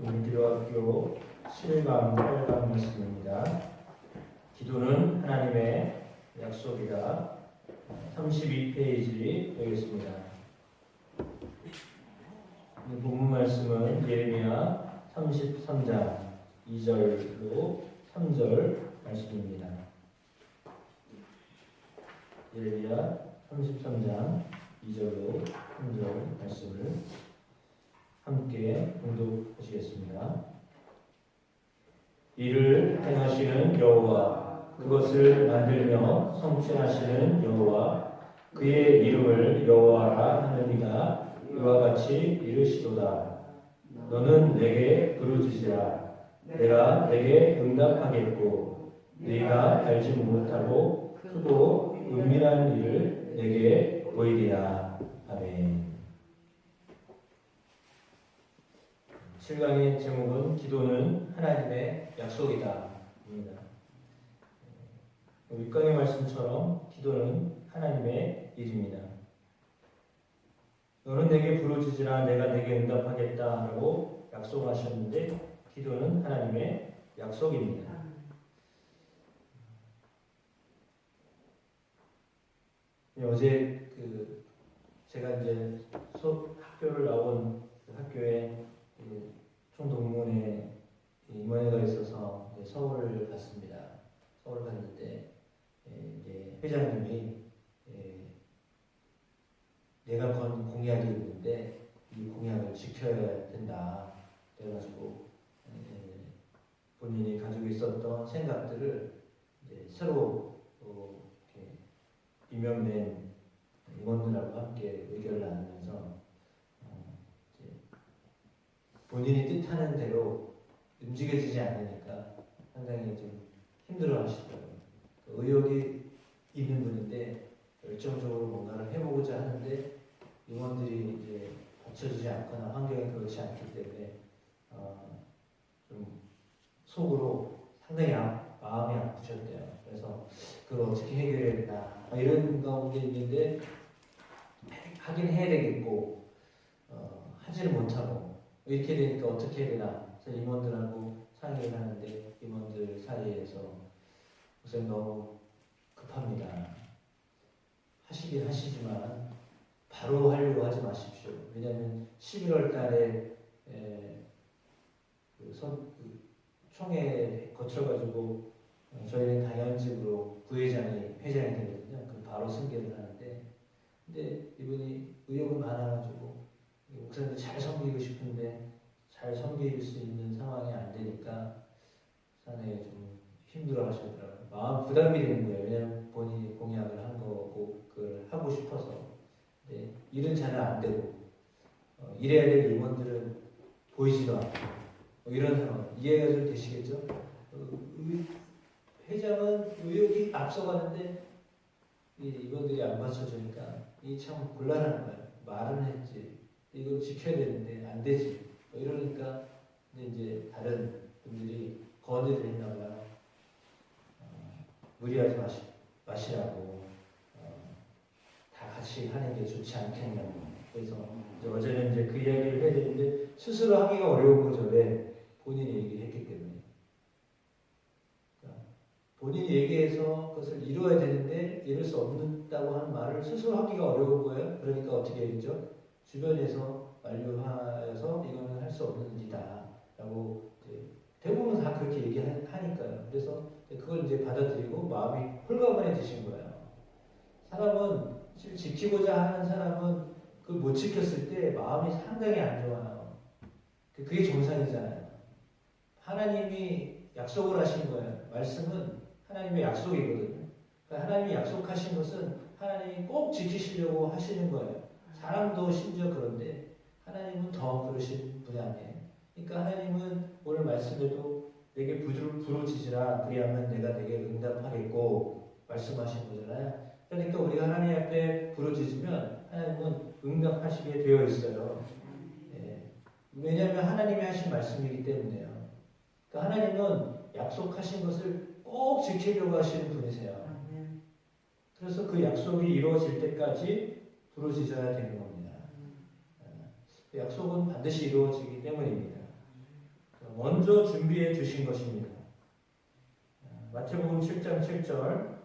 오늘 기도학교 7강, 8강 말씀입니다. 기도는 하나님의 약속이다. 32페이지 되겠습니다. 본문 말씀은 예레미야 33장 2절로 3절 말씀입니다. 예레미야 33장 2절로 3절 말씀을 함께 봉독하시겠습니다. 이를 행하시는 여호와, 그것을 만들며 성취하시는 여호와, 그의 이름을 여호와라 하는 이가 이와 같이 이르시도다. 너는 내게 부르짖으라. 내가 내게 응답하겠고, 네가 알지 못하고 크고 은밀한 일을 내게 보이리라. 아멘. 7강의 제목은 기도는 하나님의 약속이다 입니다. 6강의 말씀처럼 기도는 하나님의 일입니다. 너는 내게 부르짖으라. 내가 내게 응답하겠다 라고 약속하셨는데 기도는 하나님의 약속입니다. 어제 제가 이제 학교를 나온 학교에 총동문회 임원회가 있어서 서울을 갔습니다. 서울 갔는데 이제 회장님이 내가 건 공약이 있는데 이 공약을 지켜야 된다. 그래가지고 본인이 가지고 있었던 생각들을 이제 새로 이렇게 임명된 임원들하고 함께 의견을 나누면서 본인이 뜻하는 대로 움직여지지 않으니까 상당히 좀 힘들어 하시더라고요. 의욕이 있는 분인데 열정적으로 뭔가를 해보고자 하는데 임원들이 이제 받쳐주지 않거나 환경이 그렇지 않기 때문에 좀 속으로 상당히 마음이 아프셨대요. 그래서 그걸 어떻게 해결해야 되나 이런 가운데 있는데 하긴 해야 되겠고 하지를 못하고 이렇게 되니까 어떻게 해야 되나. 그래서 임원들하고 상의를 하는데 임원들 사이에서 우선 너무 급합니다. 하시긴 하시지만 바로 하려고 하지 마십시오. 왜냐하면 11월 달에 총회 거쳐가지고 저희는 당연직으로 부회장이 회장이 되거든요. 그럼 바로 승계를 하는데 근데 이분이 의욕은 많아가지고 목사님들 잘 섬기고 싶은데 잘 섬길 수 있는 상황이 안 되니까 상당히 좀 힘들어 하시더라고요. 마음 부담이 되는 거예요. 왜냐하면 본인이 공약을 한 거고 그걸 하고 싶어서. 근데 일은 잘 안 되고 일해야 될 임원들은 보이지도 않고 이런 상황. 이해가 좀 되시겠죠? 회장은 의욕이 앞서가는데 임원들이 안 받쳐주니까 이 참 곤란한 거예요. 말은 했지. 이걸 지켜야 되는데 안 되지. 이러니까 이제 다른 분들이 건의를 했나 봐요. 무리하지 마시라고 다 같이 하는 게 좋지 않겠냐고. 그래서 어제는 이제 그 이야기를 해야 되는데 스스로 하기가 어려운 거죠. 왜? 본인이 얘기했기 때문에. 본인이 얘기해서 그것을 이루어야 되는데 이룰 수 없다고 하는 말을 스스로 하기가 어려운 거예요. 그러니까 어떻게 해야죠? 주변에서 만류하여서 이거는 할 수 없는 일이다 라고 대부분 다 그렇게 얘기하니까요. 그래서 그걸 이제 받아들이고 마음이 홀가분해지신 거예요. 사람은 지키고자 하는 사람은 그걸 못 지켰을 때 마음이 상당히 안 좋아요. 그게 정상이잖아요. 하나님이 약속을 하신 거예요. 말씀은 하나님의 약속이거든요. 그러니까 하나님이 약속하신 것은 하나님이 꼭 지키시려고 하시는 거예요. 사람도 심지어 그런데 하나님은 더 그러신 분이 아니에요. 그러니까 하나님은 오늘 말씀에도 내게 부르짖으라 그리하면 내가 내게 응답하겠고 말씀하신 거잖아요. 그러니까 우리가 하나님 앞에 부르짖으면 하나님은 응답하시게 되어 있어요. 왜냐하면 하나님이 하신 말씀이기 때문에요. 그러니까 하나님은 약속하신 것을 꼭 지키려고 하시는 분이세요. 그래서 그 약속이 이루어질 때까지 부르짖어야 되는 겁니다. 약속은 반드시 이루어지기 때문입니다. 먼저 준비해 두신 것입니다. 마태복음 7장 7절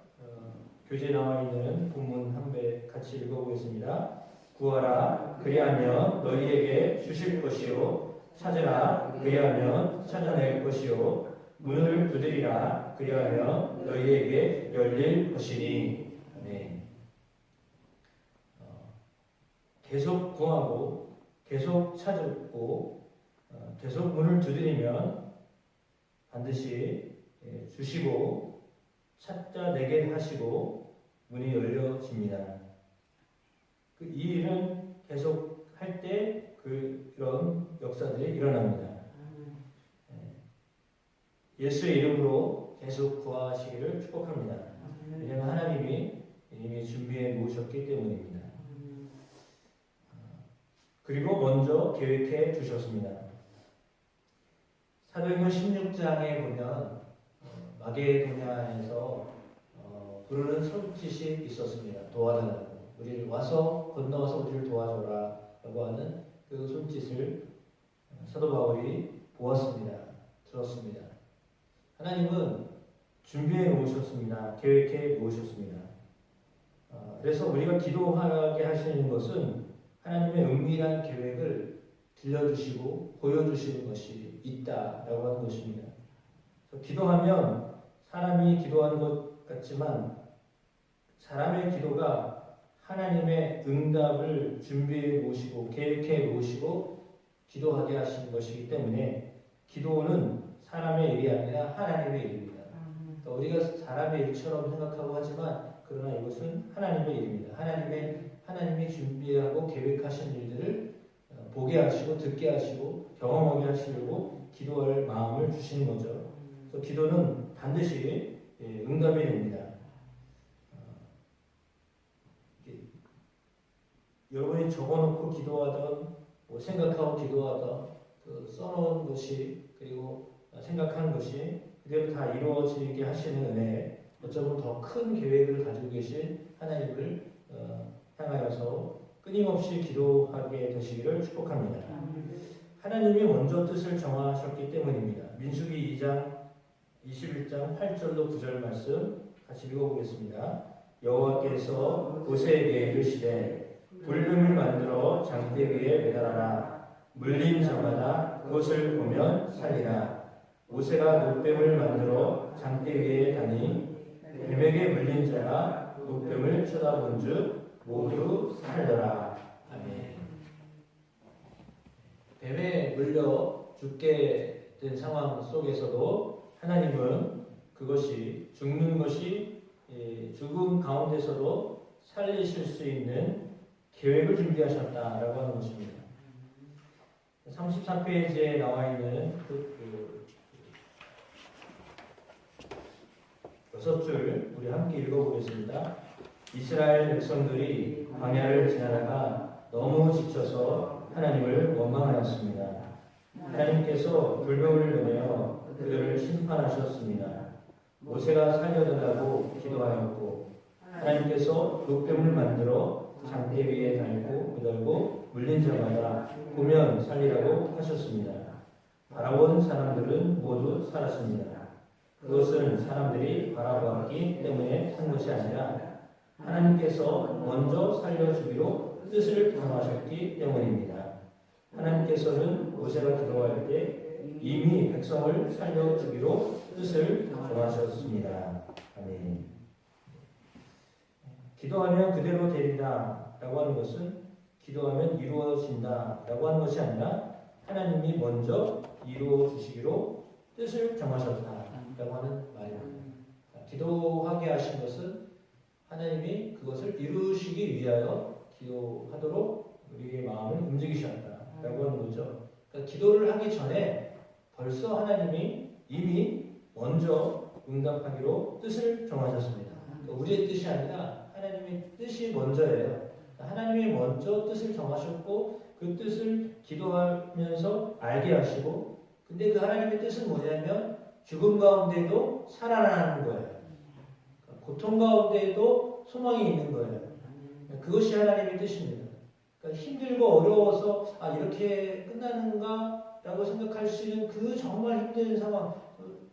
교재에 나와 있는 본문 한 배 같이 읽어보겠습니다. 구하라 그리하면 너희에게 주실 것이요 찾으라 그리하면 찾아낼 것이요 문을 두드리라 그리하면 너희에게 열릴 것이니. 네. 계속 구하고 계속 찾고 계속 문을 두드리면 반드시 주시고 찾아내게 하시고 문이 열려집니다. 이 일은 계속 할 때 그런 역사들이 일어납니다. 예수의 이름으로 계속 구하시기를 축복합니다. 왜냐하면 하나님이 이미 준비해 놓으셨기 때문입니다. 그리고 먼저 계획해 두셨습니다. 사도행전 16장에 보면 마게도냐에서 부르는 손짓이 있었습니다. 도와달라고. 우리를 건너와서 우리를 도와줘라 라고 하는 그 손짓을 사도 바울이 보았습니다. 들었습니다. 하나님은 준비해 놓으셨습니다. 계획해 놓으셨습니다. 그래서 우리가 기도하게 하시는 것은 하나님의 은밀한 계획을 들려주시고 보여주시는 것이 있다라고 하는 것입니다. 기도하면 사람이 기도하는 것 같지만 사람의 기도가 하나님의 응답을 준비해 놓으시고 계획해 놓으시고 기도하게 하시는 것이기 때문에 기도는 사람의 일이 아니라 하나님의 일입니다. 그러니까 우리가 사람의 일처럼 생각하고 하지만 그러나 이것은 하나님의 일입니다. 하나님이 준비하고 계획하신 일들을 보게 하시고 듣게 하시고 경험하게 하시려고 기도할 마음을 주시는 거죠. 그래서 기도는 반드시 응답이 됩니다. 여러분이 적어놓고 기도하던 생각하고 기도하던 써놓은 것이 그리고 생각하는 것이 그대로 다 이루어지게 하시는 은혜, 어쩌면 더 큰 계획을 가지고 계신 하나님을 향하여서 끊임없이 기도하게 되시기를 축복합니다. 하나님이 먼저 뜻을 정하셨기 때문입니다. 민수기 2장 21장 8절로 9절 말씀 같이 읽어보겠습니다. 여호와께서 모세에게 이르시되 불금을 만들어 장대 위에 매달아라. 물린 자마다 그것을 보면 살리라. 모세가 노뱀을 만들어 장대 위에 다니 뱀에게 물린 자가 노뱀을 쳐다본 즉 모두 살더라. 아멘. 뱀에 물려 죽게 된 상황 속에서도 하나님은 그것이 죽는 것이 죽음 가운데서도 살리실 수 있는 계획을 준비하셨다라고 하는 것입니다. 34페이지에 나와 있는 6줄 우리 함께 읽어보겠습니다. 이스라엘 백성들이 광야를 지나다가 너무 지쳐서 하나님을 원망하였습니다. 하나님께서 불병을 보내어 그들을 심판하셨습니다. 모세가 살려달라고 기도하였고 하나님께서 노뱀을 만들어 장대 위에 달고 매달고 물린 자마다 보면 살리라고 하셨습니다. 바라본 사람들은 모두 살았습니다. 그것은 사람들이 바라보았기 때문에 산 것이 아니라 하나님께서 먼저 살려주기로 뜻을 정하셨기 때문입니다. 하나님께서는 모세가 기도할 때 이미 백성을 살려주기로 뜻을 정하셨습니다. 아멘. 기도하면 그대로 되리라 라고 하는 것은 기도하면 이루어진다 라고 하는 것이 아니라 하나님이 먼저 이루어 주시기로 뜻을 정하셨다 라고 하는 말입니다. 기도하게 하신 것은 하나님이 그것을 이루시기 위하여 기도하도록 우리의 마음을 움직이셨다 라고 하는 거죠. 그러니까 기도를 하기 전에 벌써 하나님이 이미 먼저 응답하기로 뜻을 정하셨습니다. 그러니까 우리의 뜻이 아니라 하나님의 뜻이 먼저예요. 하나님이 먼저 뜻을 정하셨고 그 뜻을 기도하면서 알게 하시고 근데 그 하나님의 뜻은 뭐냐면 죽음 가운데도 살아나는 거예요. 고통 가운데에도 소망이 있는 거예요. 그것이 하나님의 뜻입니다. 그러니까 힘들고 어려워서 이렇게 끝나는가 라고 생각할 수 있는 그 정말 힘든 상황,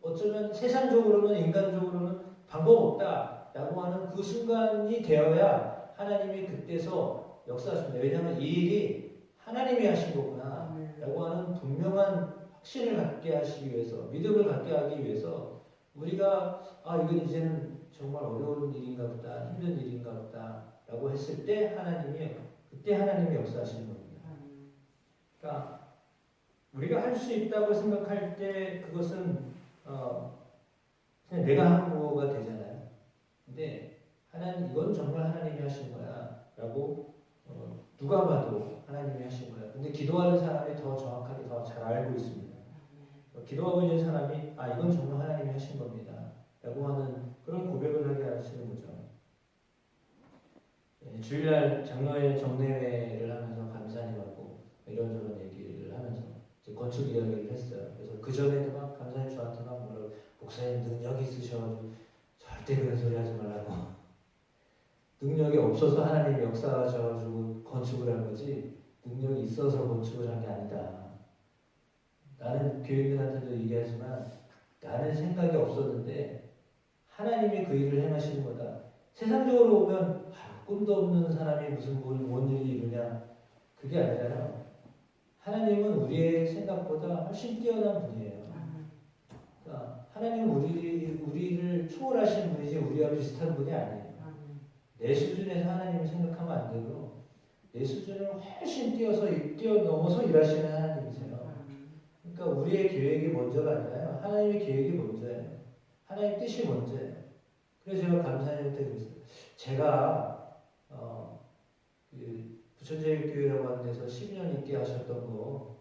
어쩌면 세상적으로는 인간적으로는 방법 없다라고 하는 그 순간이 되어야 하나님이 그때서 역사하십니다. 왜냐하면 이 일이 하나님이 하신 거구나 라고 하는 분명한 확신을 갖게 하시기 위해서, 믿음을 갖게 하기 위해서 우리가 이건 이제는 정말 어려운 일인가 보다, 힘든 일인가 보다 라고 했을 때 그때 하나님이 역사하시는 겁니다. 그러니까 우리가 할 수 있다고 생각할 때 그것은 그냥 내가 하는 거가 되잖아요. 근데 하나님, 이건 정말 하나님이 하신 거야 라고 누가 봐도 하나님이 하신 거야. 근데 기도하는 사람이 더 정확하게 더 잘 알고 있습니다. 기도하고 있는 사람이 이건 정말 하나님이 하신 겁니다 라고 하는 그런 고백을 하게 하시는 거죠. 주일날 장로회 정례회를 하면서 감사님하고 이런저런 얘기를 하면서 이제 건축 이야기를 했어요. 그래서 그 전에도 막 감사님 저한테 막 뭐라고, 목사님 능력이 있으셔가지고 절대 그런 소리 하지 말라고. 능력이 없어서 하나님이 역사하셔가지고 건축을 한 거지 능력이 있어서 건축을 한 게 아니다. 나는 교인들한테도 얘기하지만 나는 생각이 없었는데 하나님이 그 일을 행하시는 거다. 세상적으로 보면 꿈도 없는 사람이 무슨 뭔 일이 이루냐, 그게 아니라요. 하나님은 우리의 생각보다 훨씬 뛰어난 분이에요. 그러니까 하나님은 우리를 초월하신 분이지 우리와 비슷한 분이 아니에요. 내 수준에서 하나님을 생각하면 안 되고 내 수준을 훨씬 뛰어넘어서 일하시는 하나님이세요. 그러니까 우리의 계획이 먼저가 아니라요. 하나님의 계획이 먼저예요. 하나님의 뜻이 먼저예요. 그래서 제가 감사님한테 그랬어요. 제가 부천제일교회라고 하는 데서 10년 있게 하셨던 거,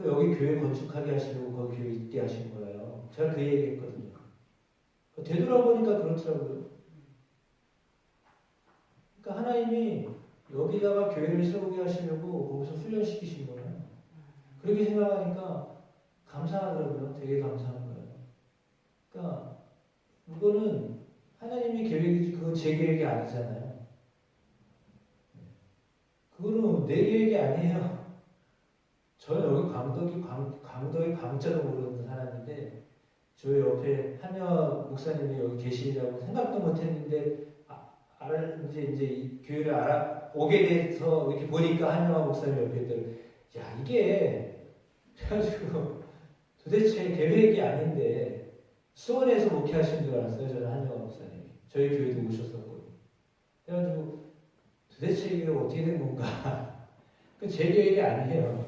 여기 교회 건축하게 하시려고 거기 교회 있게 하신 거예요. 제가 그 얘기 했거든요. 되돌아보니까 그렇더라고요. 그러니까 하나님이 여기다가 교회를 세우게 하시려고 거기서 훈련시키신 거예요. 그렇게 생각하니까 감사하더라고요. 되게 감사한 거예요. 그러니까 이거는 하나님의 계획이지 그건 제 계획이 아니잖아요. 그거는 내 계획이 아니에요. 저는 여기 강도의 강자도 모르는 사람인데 저희 옆에 한여 목사님이 여기 계시라고 생각도 못했는데 이제 이 교회를 오게 돼서 이렇게 보니까 한여 목사님 옆에 있더라고요. 야, 이게 그래가지고 도대체 계획이 아닌데 수원에서 목회하신 줄 알았어요. 저는 한여 목사님이 저희 교회도 오셨었고, 그래가지고 도대체 이게 어떻게 된 건가? 제 계획이 아니에요.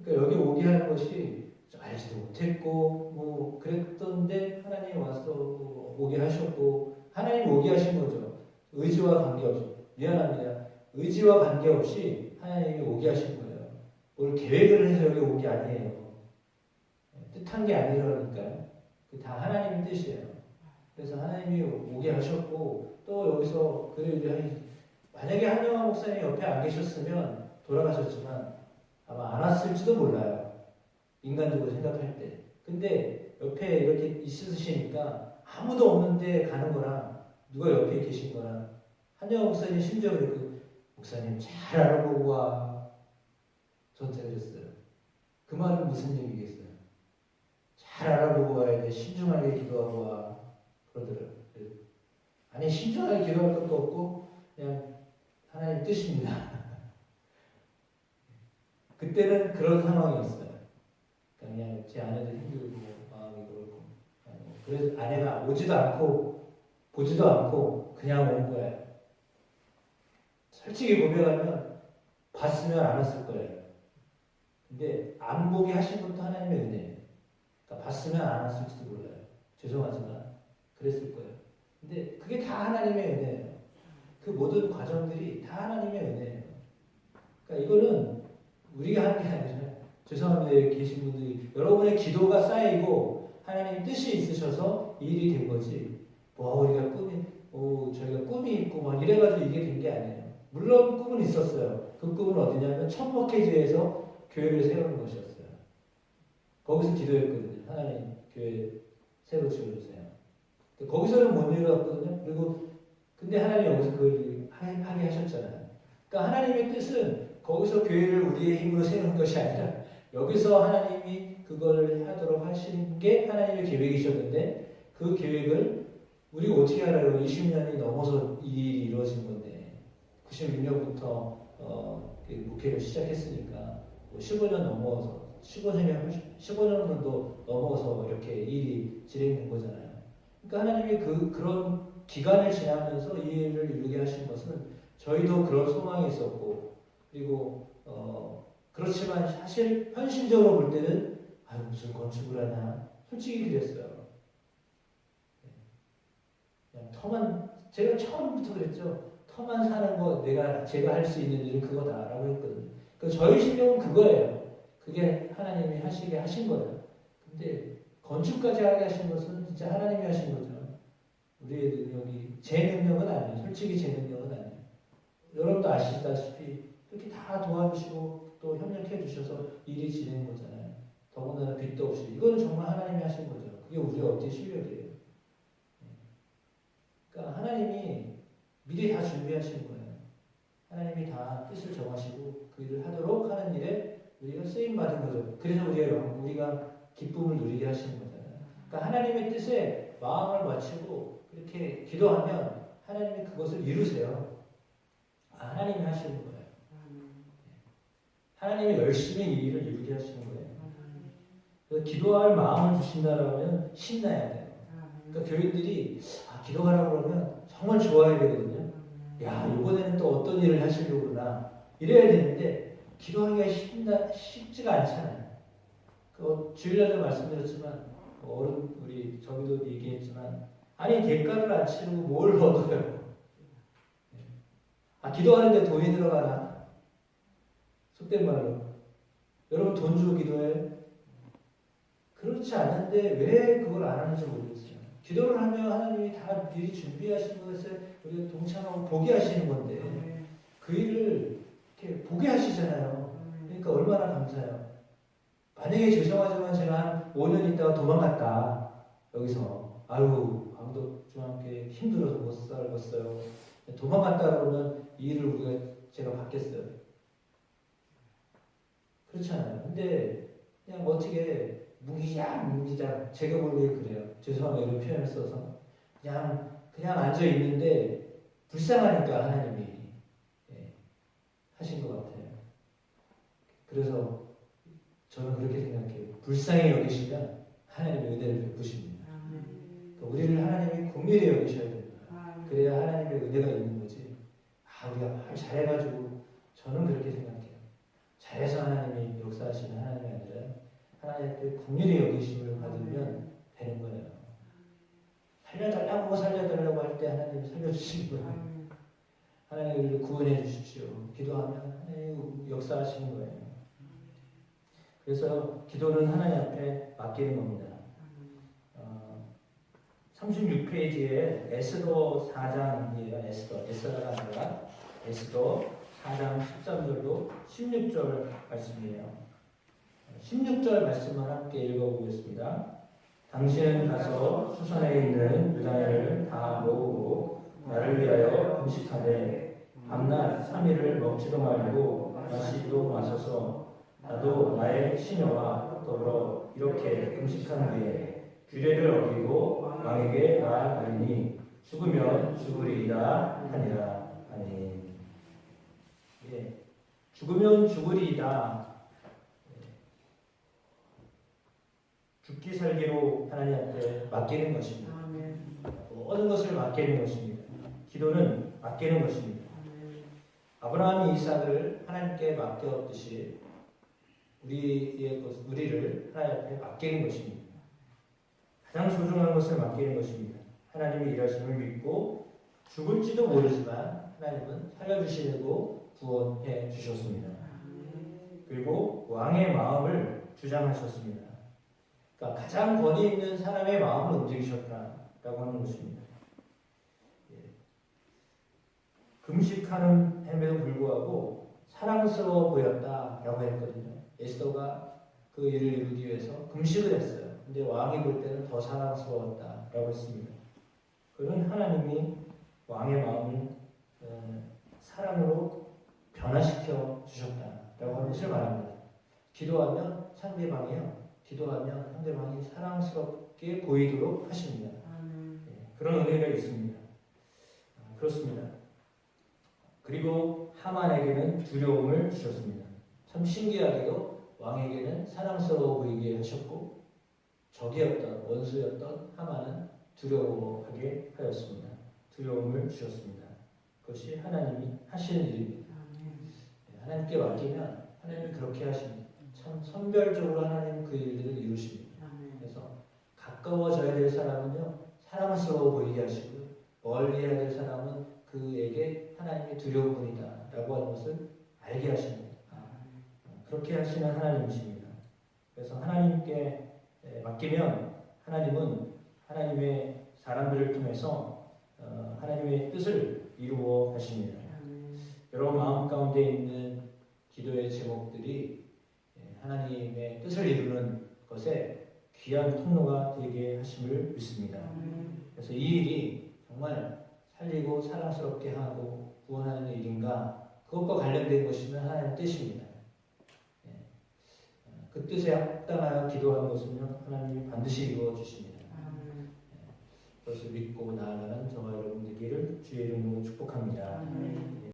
그러니까 여기 오게 하는 것이 알지도 못했고 뭐 그랬던데 하나님이 와서 오게 하셨고, 하나님 오게 하신 거죠. 의지와 관계없이. 미안합니다. 의지와 관계없이 하나님이 오게 하신 거예요. 뭘 계획을 해서 여기 오게 아니에요. 뜻한 게 아니라니까요. 다 하나님의 뜻이에요. 그래서 하나님이 오게 하셨고, 또 여기서 만약에 한영화 목사님 옆에 안 계셨으면 돌아가셨지만 아마 안 왔을지도 몰라요. 인간적으로 생각할 때. 근데 옆에 이렇게 있으시니까 아무도 없는데 가는 거랑 누가 옆에 계신 거랑, 한영화 목사님 심지어 그랬고, 목사님 잘 알아보고 와. 저한테 그랬어요. 그 말은 무슨 얘기겠어요? 잘 알아보고 와야 돼. 신중하게 기도하고 와. 그러더라고요. 아니, 신중하게 기도할 것도 없고 그냥 하나님 뜻입니다. 그때는 그런 상황이었어요. 그냥 제 아내도 힘들고 마음이 그렇고, 그래서 아내가 오지도 않고 보지도 않고 그냥 온 거예요. 솔직히 고백하면 봤으면 안 왔을 거예요. 근데 안 보게 하신 것도 하나님의 은혜예요. 그러니까 봤으면 안 왔을지도 몰라요. 죄송하지만 그랬을 거예요. 근데 그게 다 하나님의 은혜예요. 그 모든 과정들이 다 하나님의 은혜예요. 그러니까 이거는 우리가 하는 게 아니라, 죄송합니다. 여기 계신 분들이 여러분의 기도가 쌓이고 하나님의 뜻이 있으셔서 이 일이 된 거지, 우리가 저희가 꿈이 있고 막 이래가지고 이게 된 게 아니에요. 물론 꿈은 있었어요. 그 꿈은 어디냐면 천목회지에서 교회를 세우는 것이었어요. 거기서 기도했거든요. 하나님 교회 새로 지어주세요. 거기서는 못 이루었거든요. 근데 하나님 여기서 그걸 하게 하셨잖아요. 그러니까 하나님의 뜻은 거기서 교회를 우리의 힘으로 세우는 것이 아니라 여기서 하나님이 그걸 하도록 하시는 게 하나님의 계획이셨는데 그 계획을 우리가 어떻게 알아요? 20년이 넘어서 이 일이 이루어진 건데 96년부터 목회를 시작했으니까 15년 넘어서 15년 정도 넘어서 이렇게 일이 진행된 거잖아요. 그러니까 하나님이 그런 기간을 지나면서 이 일을 이루게 하신 것은 저희도 그런 소망이 있었고 그리고 그렇지만 사실 현실적으로 볼 때는 무슨 건축을 하나 솔직히 그랬어요. 그냥 제가 처음부터 그랬죠. 터만 사는 거 제가 할 수 있는 일은 그거다라고 했거든요. 그러니까 저희 실력은 그거예요. 그게 하나님이 하시게 하신 거예요. 근데 건축까지 하게 하신 것은 진짜 하나님이 하신 거죠. 우리의 능력이 제 능력은 아니에요. 솔직히 제 능력은 아니에요. 여러분도 아시다시피 그렇게 다 도와주시고 또 협력해 주셔서 일이 진행된 거잖아요. 더군다나 빚도 없이 이거는 정말 하나님이 하신 거죠. 그게 우리가 어떻게 실력이에요. 그러니까 하나님이 미리 다 준비하신 거예요. 하나님이 다 뜻을 정하시고 그 일을 하도록 하는 일에 우리가 쓰임 받은 거죠. 그래서 우리가 기쁨을 누리게 하시는 거잖아요. 그러니까 하나님의 뜻에 마음을 맞추고 그렇게 기도하면 하나님이 그것을 이루세요. 하나님이 하시는 거예요. 하나님이 열심히 이 일을 이루게 하시는 거예요. 그래서 기도할 마음을 주신다라면 신나야 돼요. 그러니까 교인들이 기도하라고 그러면 정말 좋아야 되거든요. 야, 이번에는 또 어떤 일을 하시려구나 이래야 되는데 기도하기가 쉽지가 않잖아요. 주일날도 말씀드렸지만 우리 저기도 얘기했지만 대가를 안 치르고 뭘 얻어요? 기도하는데 돈이 들어가나? 속된 말로 여러분 돈 주고 기도해요? 그렇지 않은데 왜 그걸 안 하는지 모르겠어요. 기도를 하면 하나님이 다 미리 준비하신 것을 우리가 동참하고 보게 하시는 건데 그 일을 이렇게 보게 하시잖아요. 그러니까 얼마나 감사해요. 만약에 죄송하지만 제가 한 5년 있다가 도망갔다. 여기서 강도 중앙교회 힘들어서 못 살겠어요. 도망갔다 그러면 이 일을 제가 받겠어요. 그렇지 않아요. 근데 그냥 어떻게 무기장 제가 보기에 그래요. 죄송합니다. 이런 표현을 써서 그냥 앉아 있는데 불쌍하니까 하나님이 하신 것 같아요. 그래서 저는 그렇게 생각해요. 불쌍히 여기시면 하나님의 은혜를 베푸십니다. 그러니까 우리를 하나님이 긍휼히 여기셔야 됩니다. 그래야 하나님의 은혜가 있는 거지. 우리가 잘해가지고 저는 그렇게 생각해요. 잘해서 하나님이 역사하시는 하나님이 아니라 하나님께 긍휼히 여기심을 받으면 되는 거예요. 살려달라고 할 때 하나님이 살려주시는 거예요. 하나님 우리를 구원해 주십시오. 기도하면 하나님 역사하시는 거예요. 그래서 기도는 하나님 앞에 맡기는 겁니다. 36페이지에 에스더 4장이에요. 에스더가 아니라 에스더 4장 13절로 16절 말씀이에요. 16절 말씀을 함께 읽어보겠습니다. 당신은 가서 수산에 있는 유다인을 다 모으고 나를 위하여 금식하되 밤낮 3일을 먹지도 말고 마시지도 마소서. 나도 나의 시녀와 더불어 이렇게 금식한 후에 규례를 어기고 왕에게 나아가리니 죽으면 죽으리이다 하니라. 아멘. 죽으면 죽으리이다. 죽기 살기로 하나님 앞에 맡기는 것입니다. 모든 것을 맡기는 것입니다. 기도는 맡기는 것입니다. 아브라함이 이삭을 하나님께 맡겼듯이 우리를 하나님 앞에 맡기는 것입니다. 가장 소중한 것을 맡기는 것입니다. 하나님의 일하심을 믿고 죽을지도 모르지만 하나님은 살려주시고 구원해 주셨습니다. 그리고 왕의 마음을 주장하셨습니다. 그러니까 가장 권위 있는 사람의 마음을 움직이셨다라고 하는 것입니다. 금식하는 햄에도 불구하고 사랑스러워 보였다라고 했거든요. 에스더가 그 일을 이루기 위해서 금식을 했어요. 근데 왕이 볼 때는 더 사랑스러웠다라고 했습니다. 그는 하나님이 왕의 마음을 사랑으로 변화시켜 주셨다라고 하는 것을 말합니다. 기도하면 상대방이요. 기도하면 상대방이 사랑스럽게 보이도록 하십니다. 그런 은혜가 있습니다. 그렇습니다. 그리고 하만에게는 두려움을 주셨습니다. 참 신기하게도 왕에게는 사랑스러워 보이게 하셨고 적이었던 원수였던 하만은 두려워하게 하였습니다. 두려움을 주셨습니다. 그것이 하나님이 하시는 일입니다. 하나님께 맡기면 하나님이 그렇게 하십니다. 참 선별적으로 하나님은 그 일들을 이루십니다. 그래서 가까워져야 될 사람은요 사랑스러워 보이게 하시고 멀리 해야 될 사람은 그에게 하나님이 두려운 분이다 라고 하는 것을 알게 하십니다. 그렇게 하시는 하나님이십니다. 그래서 하나님께 맡기면 하나님은 하나님의 사람들을 통해서 하나님의 뜻을 이루어 가십니다. 여러분 마음 가운데 있는 기도의 제목들이 하나님의 뜻을 이루는 것에 귀한 통로가 되게 하심을 믿습니다. 그래서 이 일이 정말 살리고 사랑스럽게 하고 구원하는 일인가 그것과 관련된 것이면 하나님의 뜻입니다. 그 뜻에 합당하여 기도하는 것은요 하나님이 반드시 이루어 주십니다. 그것을 믿고 나아가는 저와 여러분 되기를 주의 이름으로 축복합니다.